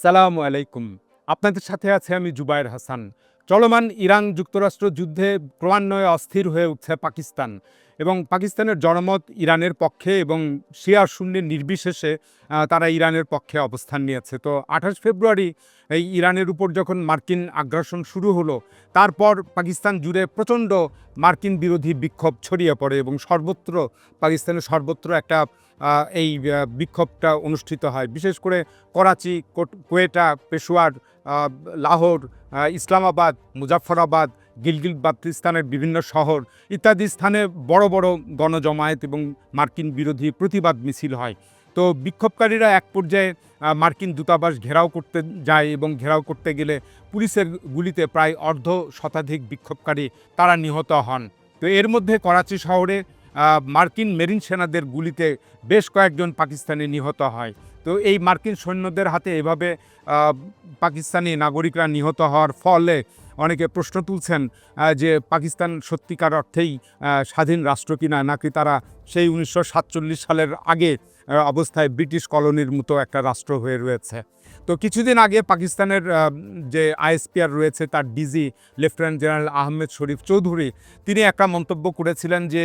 আসসালামু আলাইকুম। আপনাদের সাথে আছে আমি জুবায়ের হাসান। চলমান ইরান যুক্তরাষ্ট্র যুদ্ধে ক্রমান্বয়ে অস্থির হয়ে উঠছে পাকিস্তান এবং পাকিস্তানের জনমত ইরানের পক্ষে এবং শিয়া সুন্নি নির্বিশেষে তারা ইরানের পক্ষে অবস্থান নিয়েছে। তো ২৮ ফেব্রুয়ারি এই ইরানের উপর যখন মার্কিন আগ্রাসন শুরু হলো, তারপর পাকিস্তান জুড়ে প্রচণ্ড মার্কিন বিরোধী বিক্ষোভ ছড়িয়ে পড়ে এবং পাকিস্তানের সর্বত্র একটা এই বিক্ষোভটা অনুষ্ঠিত হয়। বিশেষ করে করাচি, কোয়েটা, পেশোয়ার, লাহোর, ইসলামাবাদ, মুজাফফরাবাদ, গিলগিট বালতিস্তানের বিভিন্ন শহর ইত্যাদি স্থানে বড় বড় গণজমায়েত এবং মার্কিন বিরোধী প্রতিবাদ মিছিল হয়। তো বিক্ষোভকারীরা এক পর্যায়ে মার্কিন দূতাবাস ঘেরাও করতে যায় এবং ঘেরাও করতে গেলে পুলিশের গুলিতে প্রায় অর্ধ শতাধিক বিক্ষোভকারী তারা নিহত হন। তো এর মধ্যে করাচি শহরে মার্কিন মেরিন সেনাদের গুলিতে বেশ কয়েকজন পাকিস্তানি নিহত হয়। তো এই মার্কিন সৈন্যদের হাতে এভাবে পাকিস্তানি নাগরিকরা নিহত হওয়ার ফলে অনেকে প্রশ্ন তুলছেন যে পাকিস্তান সত্যিকার অর্থেই স্বাধীন রাষ্ট্র কিনা, নাকি তারা সেই ১৯৪৭ সালের আগে অবস্থায় ব্রিটিশ কলোনির মতো একটা রাষ্ট্র হয়ে রয়েছে। তো কিছুদিন আগে পাকিস্তানের যে আইএসপিআর রয়েছে তার ডিজি লেফটেন্যান্ট জেনারেল আহমেদ শরীফ চৌধুরী তিনি একটা মন্তব্য করেছিলেন যে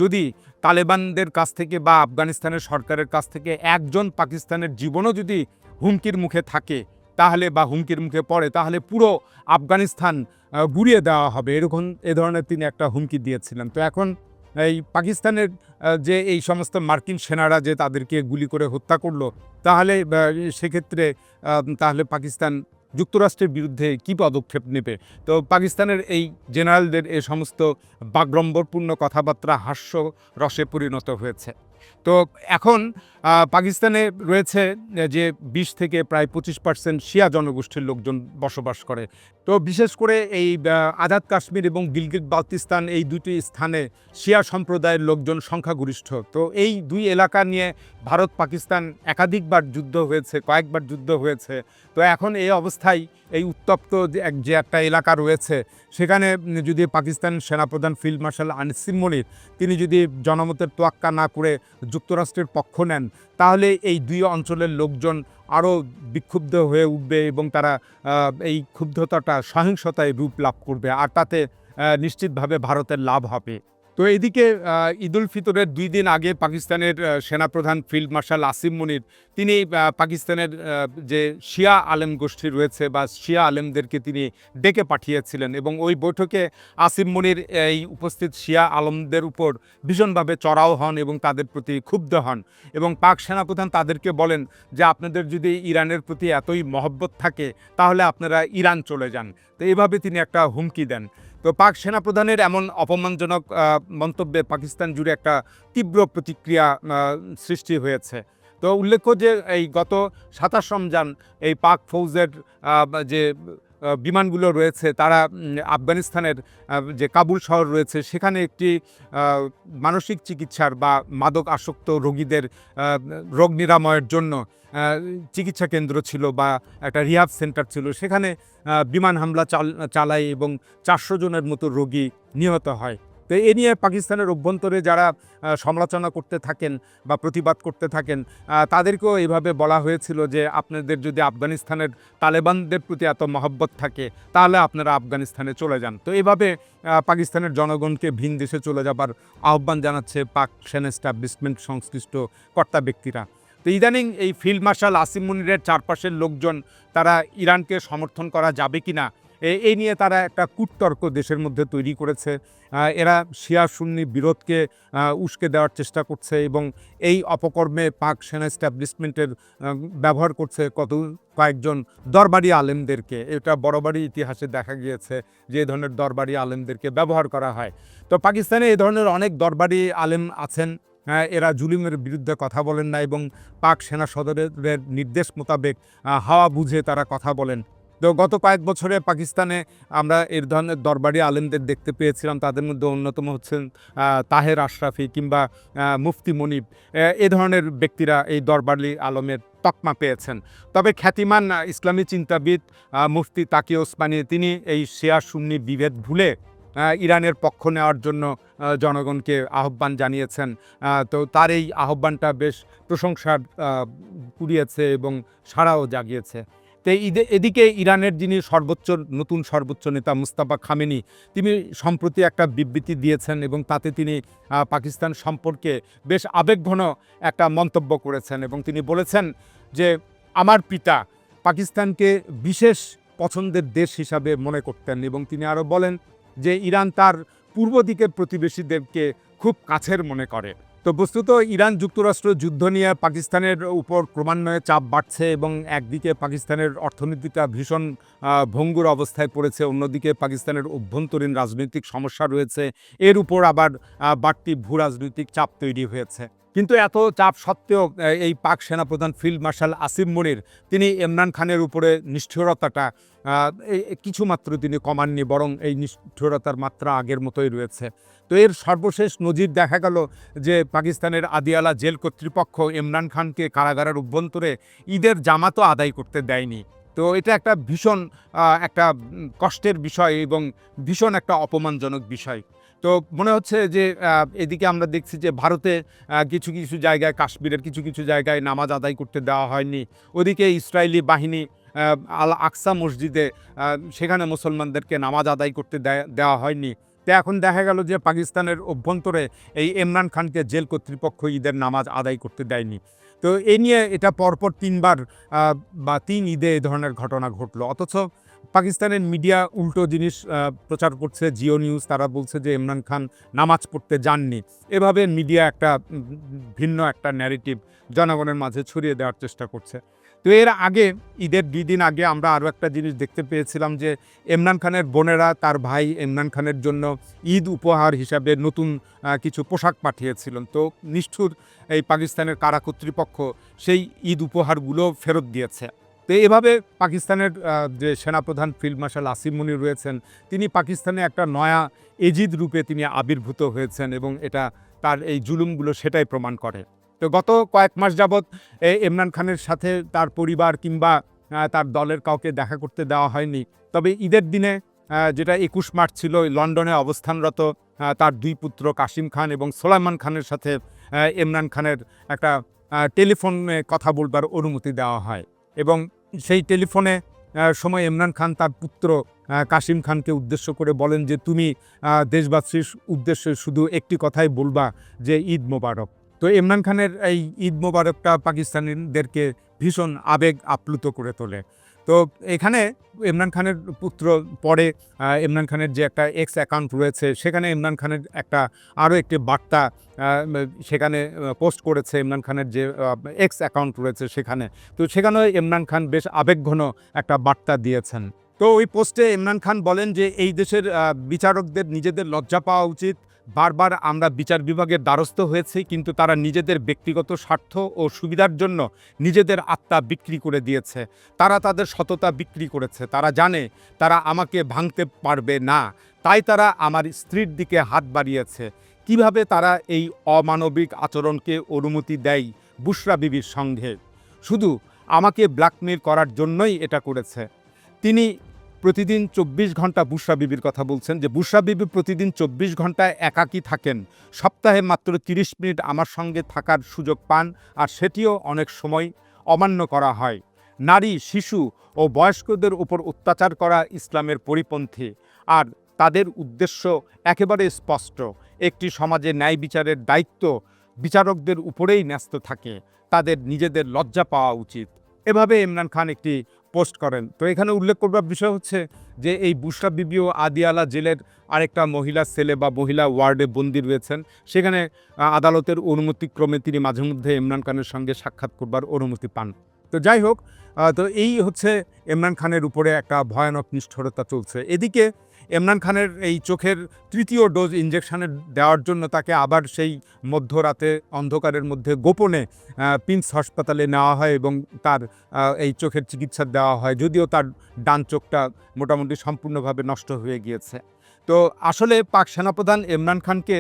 যদি তালেবানদের কাছ থেকে বা আফগানিস্তানের সরকারের কাছ থেকে একজন পাকিস্তানের জীবনও যদি হুমকির মুখে থাকে তাহলে বা হুমকির মুখে পড়ে তাহলে পুরো আফগানিস্তান গুঁড়িয়ে দেওয়া হবে, এ ধরনের তিনি একটা হুমকি দিয়েছিলেন। তো এখন এই পাকিস্তানের যে এই সমস্ত মার্কিন সেনারা যে তাদেরকে গুলি করে হত্যা করলো, তাহলে সেক্ষেত্রে তাহলে পাকিস্তান যুক্তরাষ্ট্রের বিরুদ্ধে কী পদক্ষেপ নেবে? তো পাকিস্তানের এই জেনারেলদের এ সমস্ত বাকড়ম্বরপূর্ণ কথাবার্তা হাস্যরসে পরিণত হয়েছে। তো এখন পাকিস্তানে রয়েছে যে ২০ থেকে প্রায় ২৫% শিয়া জনগোষ্ঠীর লোকজন বসবাস করে। তো বিশেষ করে এই আজাদ কাশ্মীর এবং গিলগিট বালতিস্তান এই দুটি স্থানে শিয়া সম্প্রদায়ের লোকজন সংখ্যাগরিষ্ঠ। তো এই দুই এলাকা নিয়ে ভারত পাকিস্তান একাধিকবার যুদ্ধ হয়েছে, কয়েকবার যুদ্ধ হয়েছে। তো এখন এই অবস্থায় এই উত্তপ্ত যে একটা এলাকা রয়েছে সেখানে যদি পাকিস্তান সেনাপ্রধান ফিল্ড মার্শাল আসিম মনির তিনি যদি জনমতের তোয়াক্কা না করে যুক্তরাষ্ট্রের পক্ষ নেন, তাহলে এই দুই অঞ্চলের লোকজন আরও বিক্ষুব্ধ হয়ে উঠবে এবং তারা এই ক্ষুব্ধতাটা সহিংসতায় রূপ লাভ করবে, আর তাতে নিশ্চিতভাবে ভারতের লাভ হবে। তো এদিকে ঈদুল ফিতরের ২ দিন আগে পাকিস্তানের সেনাপ্রধান ফিল্ড মার্শাল আসিম মনির তিনি পাকিস্তানের যে শিয়া আলেম গোষ্ঠী রয়েছে বা শিয়া আলেমদেরকে তিনি ডেকে পাঠিয়েছিলেন এবং ওই বৈঠকে আসিম মনির এই উপস্থিত শিয়া আলেমদের উপর ভীষণভাবে চড়াও হন এবং তাদের প্রতি ক্ষুব্ধ হন এবং পাক সেনাপ্রধান তাদেরকে বলেন যে আপনাদের যদি ইরানের প্রতি এতই মহব্বত থাকে তাহলে আপনারা ইরান চলে যান। তো এভাবে তিনি একটা হুমকি দেন। তো পাক সেনাপ্রধানের এমন অপমানজনক মন্তব্যে পাকিস্তান জুড়ে একটা তীব্র প্রতিক্রিয়া সৃষ্টি হয়েছে। তো উল্লেখ্য যে এই গত ২৭ রমজান এই পাক ফৌজের যে বিমানগুলো রয়েছে তারা আফগানিস্তানের যে কাবুল শহর রয়েছে সেখানে একটি মানসিক চিকিৎসার বা মাদক আসক্ত রোগীদের রোগ নিরাময়ের জন্য চিকিৎসা কেন্দ্র ছিল বা একটা রিহাব সেন্টার ছিল, সেখানে বিমান হামলা চালায় এবং ৪০০ জনের মতো রোগী নিহত হয়। তো এ নিয়ে পাকিস্তানের অভ্যন্তরে যারা সমালোচনা করতে থাকেন বা প্রতিবাদ করতে থাকেন তাদেরকেও এভাবে বলা হয়েছিল যে আপনাদের যদি আফগানিস্তানের তালেবানদের প্রতি এত মহব্বত থাকে তাহলে আপনারা আফগানিস্তানে চলে যান। তো এভাবে পাকিস্তানের জনগণকে ভিন দেশে চলে যাবার আহ্বান জানাচ্ছে পাক সেনা এস্টাবলিশমেন্ট সংশ্লিষ্ট কর্তা ব্যক্তিরা। তো ইদানিং এই ফিল্ড মার্শাল আসিম মনিরের চারপাশের লোকজন তারা ইরানকে সমর্থন করা যাবে কি না এই নিয়ে তারা একটা কূটতর্ক দেশের মধ্যে তৈরি করেছে। এরা শিয়া সুন্নি বিরোধকে উস্কে দেওয়ার চেষ্টা করছে এবং এই অপকর্মে পাক সেনা এস্টাবলিশমেন্টের ব্যবহার করছে কয়েকজন দরবারি আলেমদেরকে। এটা বড়বাড়ি ইতিহাসে দেখা গিয়েছে যে এই ধরনের দরবারি আলেমদেরকে ব্যবহার করা হয়। তো পাকিস্তানে এই ধরনের অনেক দরবারি আলেম আছেন, এরা জুলুমের বিরুদ্ধে কথা বলেন না এবং পাক সেনা সদরের নির্দেশ মোতাবেক হাওয়া বুঝে তারা কথা বলেন। তো গত কয়েক বছরে পাকিস্তানে আমরা এর ধরনের দরবারি আলেমদের দেখতে পেয়েছিলাম। তাদের মধ্যে অন্যতম হচ্ছেন তাহের আশরাফি কিংবা মুফতি মনিব। এ ধরনের ব্যক্তিরা এই দরবারি আলমের তকমা পেয়েছেন। তবে খ্যাতিমান ইসলামী চিন্তাবিদ মুফতি তাকি ওসমানী তিনি এই শিয়া সুন্নি বিভেদ ভুলে ইরানের পক্ষ নেওয়ার জন্য জনগণকে আহ্বান জানিয়েছেন। তো তার এই আহ্বানটা বেশ প্রশংসার কুড়িয়েছে এবং সাড়াও জাগিয়েছে। তো এদিকে ইরানের যিনি নতুন সর্বোচ্চ নেতা মুস্তাফা খামেনি, তিনি সম্প্রতি একটা বিবৃতি দিয়েছেন এবং তাতে তিনি পাকিস্তান সম্পর্কে বেশ আবেগঘন একটা মন্তব্য করেছেন এবং তিনি বলেছেন যে আমার পিতা পাকিস্তানকে বিশেষ পছন্দের দেশ হিসাবে মনে করতেন এবং তিনি আরও বলেন যে ইরান তার পূর্ব দিকের প্রতিবেশীদেরকে খুব কাছের মনে করে। তো বস্তুত ইরান যুক্তরাষ্ট্র যুদ্ধ নিয়ে পাকিস্তানের উপর ক্রমান্বয়ে চাপ বাড়ছে এবং একদিকে পাকিস্তানের অর্থনীতিটা ভীষণ ভঙ্গুর অবস্থায় পড়েছে, অন্যদিকে পাকিস্তানের অভ্যন্তরীণ রাজনৈতিক সমস্যা রয়েছে, এর উপর আবার বাড়তি ভূ রাজনৈতিক চাপ তৈরি হয়েছে। কিন্তু এত চাপ সত্ত্বেও এই পাক সেনাপ্রধান ফিল্ড মার্শাল আসিম মনির তিনি ইমরান খানের উপরে নিষ্ঠুরতাটা কিছুমাত্র তিনি কমাননি, বরং এই নিষ্ঠুরতার মাত্রা আগের মতোই রয়েছে। তো এর সর্বশেষ নজির দেখা গেল যে পাকিস্তানের আদিয়ালা জেল কর্তৃপক্ষ ইমরান খানকে কারাগারের অভ্যন্তরে ঈদের জামাতও আদায় করতে দেয়নি। তো এটা একটা ভীষণ একটা কষ্টের বিষয় এবং ভীষণ একটা অপমানজনক বিষয়। তো মনে হচ্ছে যে এদিকে আমরা দেখছি যে ভারতে কিছু কিছু জায়গায়, কাশ্মীরের কিছু কিছু জায়গায় নামাজ আদায় করতে দেওয়া হয়নি। ওদিকে ইসরায়েলি বাহিনী আল আকসা মসজিদে সেখানে মুসলমানদেরকে নামাজ আদায় করতে দেওয়া হয়নি। তো এখন দেখা গেল যে পাকিস্তানের অভ্যন্তরে এই ইমরান খানকে জেল কর্তৃপক্ষ ঈদের নামাজ আদায় করতে দেয়নি। তো এ নিয়ে এটা পরপর 3বার বা 3 ঈদে এই ধরনের ঘটনা ঘটলো। অথচ পাকিস্তানের মিডিয়া উল্টো জিনিস প্রচার করছে। জিও নিউজ তারা বলছে যে ইমরান খান নামাজ পড়তে যাননি। এভাবে মিডিয়া একটা ভিন্ন একটা ন্যারেটিভ জনগণের মাঝে ছড়িয়ে দেওয়ার চেষ্টা করছে। তো এর আগে ঈদের 2 দিন আগে আমরা আরও একটা জিনিস দেখতে পেয়েছিলাম যে ইমরান খানের বোনেরা তার ভাই ইমরান খানের জন্য ঈদ উপহার হিসাবে নতুন কিছু পোশাক পাঠিয়েছিলেন। তো নিষ্ঠুর এই পাকিস্তানের কারা কর্তৃপক্ষ সেই ঈদ উপহারগুলো ফেরত দিয়েছে। তো এভাবে পাকিস্তানের যে সেনাপ্রধান ফিল্ড মার্শাল আসিম মনির রয়েছেন, তিনি পাকিস্তানে একটা নয়া এজিদ রূপে তিনি আবির্ভূত হয়েছেন এবং এটা তার এই জুলুমগুলো সেটাই প্রমাণ করে। তো গত কয়েক মাস যাবৎ ইমরান খানের সাথে তার পরিবার কিংবা তার দলের কাউকে দেখা করতে দেওয়া হয়নি। তবে ঈদের দিনে যেটা 21 মার্চ ছিল, লন্ডনে অবস্থানরত তার 2 পুত্র কাসিম খান এবং সোলাইমান খানের সাথে ইমরান খানের একটা টেলিফোনে কথা বলবার অনুমতি দেওয়া হয় এবং সেই টেলিফোনে সময় ইমরান খান তার পুত্র কাসিম খানকে উদ্দেশ্য করে বলেন যে তুমি দেশবাসীর উদ্দেশ্যে শুধু একটি কথাই বলবা যে ঈদ মোবারক। তো ইমরান খানের এই ঈদ মোবারকটা পাকিস্তানিদেরকে ভীষণ আবেগ আপ্লুত করে তোলে। তো এখানে ইমরান খানের পুত্র পরে ইমরান খানের যে একটা এক্স অ্যাকাউন্ট রয়েছে, সেখানে ইমরান খানের একটা আরও একটি বার্তা সেখানে পোস্ট করেছে ইমরান খানের যে এক্স অ্যাকাউন্ট রয়েছে সেখানে। তো সেখানেও ইমরান খান বেশ আবেগঘন একটা বার্তা দিয়েছেন। তো ওই পোস্টে ইমরান খান বলেন যে এই দেশের বিচারকদের নিজেদের লজ্জা পাওয়া উচিত। বারবার আমরা বিচার বিভাগের দ্বারস্থ হয়েছি, কিন্তু তারা নিজেদের ব্যক্তিগত স্বার্থ ও সুবিধার জন্য নিজেদের আত্মা বিক্রি করে দিয়েছে। তারা তাদের সততা বিক্রি করেছে। তারা জানে তারা আমাকে ভাঙতে পারবে না, তাই তারা আমার স্ত্রীর দিকে হাত বাড়িয়েছে। কিভাবে তারা এই অমানবিক আচরণকে অনুমতি দেয় বুশরা বিবির সঙ্গে? শুধু আমাকে ব্ল্যাকমেল করার জন্যই এটা করেছে। তিনি প্রতিদিন 24 ঘন্টা বুশরা বিবির কথা বলছেন যে বুশরা বিবি প্রতিদিন 24 ঘন্টা একাকী থাকেন। সপ্তাহে মাত্র 30 মিনিট আমার সঙ্গে থাকার সুযোগ পান, আর সেটিও অনেক সময় অমান্য করা হয়। নারী, শিশু ও বয়স্কদের উপর অত্যাচার করা ইসলামের পরিপন্থী, আর তাদের উদ্দেশ্য একেবারে স্পষ্ট। একটি সমাজে ন্যায় বিচারের দায়িত্ব বিচারকদের উপরেই ন্যস্ত থাকে। তাদের নিজেদের লজ্জা পাওয়া উচিত। এভাবে ইমরান খান একটি পোস্ট করেন। তো এখানে উল্লেখ করবার বিষয় হচ্ছে যে এই বুশরা বিবিও আদিয়ালা জেলের আরেকটা মহিলা সেলে বা মহিলা ওয়ার্ডে বন্দী রয়েছেন। সেখানে আদালতের অনুমতিক্রমে তিনি মাঝে মধ্যে ইমরান খানের সঙ্গে সাক্ষাৎ করবার অনুমতি পান। তো যাই হোক, তো এই হচ্ছে ইমরান খানের উপরে একটা ভয়ানক নিষ্ঠুরতা চলছে। এদিকে ইমরান খানের এই চোখের 3য় ডোজ ইঞ্জেকশনের দেওয়ার জন্য তাকে আবার সেই মধ্যরাতে অন্ধকারের মধ্যে গোপনে প্রিন্স হাসপাতালে নেওয়া হয় এবং তার এই চোখের চিকিৎসা দেওয়া হয়, যদিও তার ডান চোখটা মোটামুটি সম্পূর্ণভাবে নষ্ট হয়ে গিয়েছে। তো আসলে পাক সেনাপ্রধান ইমরান খানকে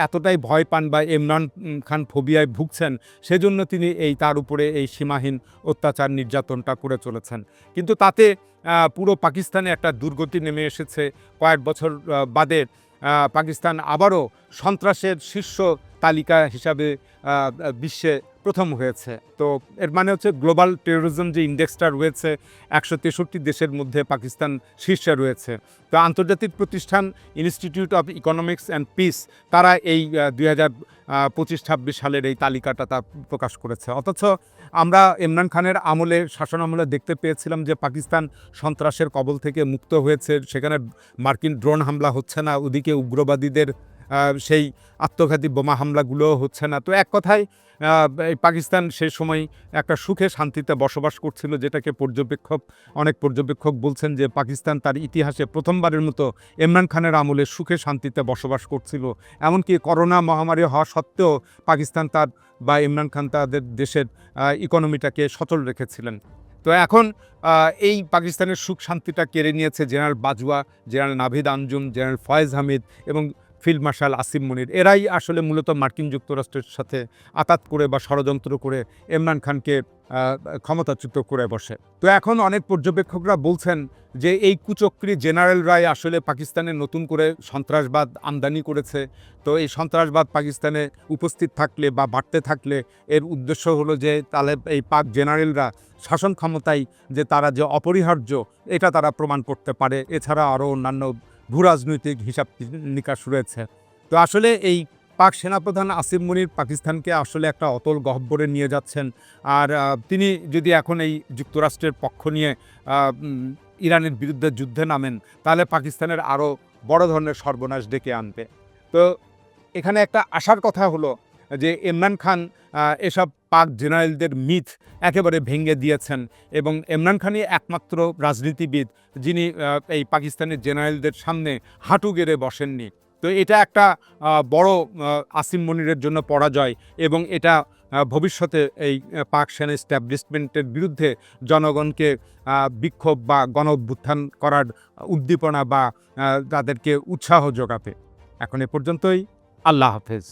এতটাই ভয় পান বা ইমরান খান ফোবিয়ায় ভুগছেন, সেজন্য তিনি তার উপরে এই সীমাহীন অত্যাচার নির্যাতনটা করে চলেছেন। কিন্তু তাতে পুরো পাকিস্তানে একটা দুর্গতি নেমে এসেছে। কয়েক বছর বাদে পাকিস্তান আবারও সন্ত্রাসের শীর্ষ তালিকা হিসাবে বিশ্বে প্রথম হয়েছে। তো এর মানে হচ্ছে গ্লোবাল টেরোরিজম যে ইন্ডেক্সটা রয়েছে ১৬৩ দেশের মধ্যে পাকিস্তান শীর্ষে রয়েছে। তো আন্তর্জাতিক প্রতিষ্ঠান institute of economics and piece তারা এই ২০২৫-২৬ সালের এই তালিকাটা তা প্রকাশ করেছে। অথচ আমরা ইমরান খানের আমলে, শাসন আমলে দেখতে পেয়েছিলাম যে পাকিস্তান সন্ত্রাসের কবল থেকে মুক্ত হয়েছে, সেখানে মার্কিন ড্রোন হামলা হচ্ছে না, ওদিকে উগ্রবাদীদের সেই আত্মঘাতী বোমা হামলাগুলোও হচ্ছে না। তো এক কথায় পাকিস্তান সেই সময় একটা সুখে শান্তিতে বসবাস করছিল, যেটাকে অনেক পর্যবেক্ষক বলছেন যে পাকিস্তান তার ইতিহাসে প্রথমবারের মতো ইমরান খানের আমলে সুখে শান্তিতে বসবাস করছিল। এমনকি করোনা মহামারী হওয়া সত্ত্বেও পাকিস্তান বা ইমরান খান তাদের দেশের ইকোনমিটাকে সচল রেখেছিলেন। তো এখন এই পাকিস্তানের সুখ শান্তিটা কেড়ে নিয়েছে general Bajwa, general Naveed Anjum, general Faiz Hameed এবং ফিল্ড মার্শাল আসিম মনির। এরাই আসলে মূলত মার্কিন যুক্তরাষ্ট্রের সাথে আঁতাত করে বা ষড়যন্ত্র করে ইমরান খানকে ক্ষমতাচ্যুত করে বসে। তো এখন অনেক পর্যবেক্ষকরা বলছেন যে এই কুচক্রী জেনারেলরাই আসলে পাকিস্তানে নতুন করে সন্ত্রাসবাদ আমদানি করেছে। তো এই সন্ত্রাসবাদ পাকিস্তানে উপস্থিত থাকলে বা বাড়তে থাকলে এর উদ্দেশ্য হলো যে তাহলে এই পাক জেনারেলরা শাসন ক্ষমতায় যে তারা যে অপরিহার্য, এটা তারা প্রমাণ করতে পারে। এছাড়া আরও অন্যান্য ভূরাজনৈতিক হিসাব নিকাশ রয়েছে। তো আসলে এই পাক সেনাপ্রধান আসিম মনির পাকিস্তানকে আসলে একটা অতল গহ্বরে নিয়ে যাচ্ছেন। আর তিনি যদি এখন এই যুক্তরাষ্ট্রের পক্ষ নিয়ে ইরানের বিরুদ্ধে যুদ্ধে নামেন, তাহলে পাকিস্তানের আরও বড় ধরনের সর্বনাশ ডেকে আনবে। তো এখানে একটা আশার কথা হলো যে ইমরান খান এসব পাক জেনারেলদের মিথ একেবারে ভেঙে দিয়েছেন এবং ইমরান খানই একমাত্র রাজনীতিবিদ যিনি এই পাকিস্তানের জেনারেলদের সামনে হাঁটু গেড়ে বসেননি। তো এটা একটা বড় আসিম মনিরের জন্য পরাজয় এবং এটা ভবিষ্যতে এই পাক সেনা এস্টাবলিশমেন্টের বিরুদ্ধে জনগণকে বিক্ষোভ বা গণ অভ্যুত্থান করার উদ্দীপনা বা তাদেরকে উৎসাহ যোগাবে। এখন এ পর্যন্তই। আল্লাহ হাফেজ।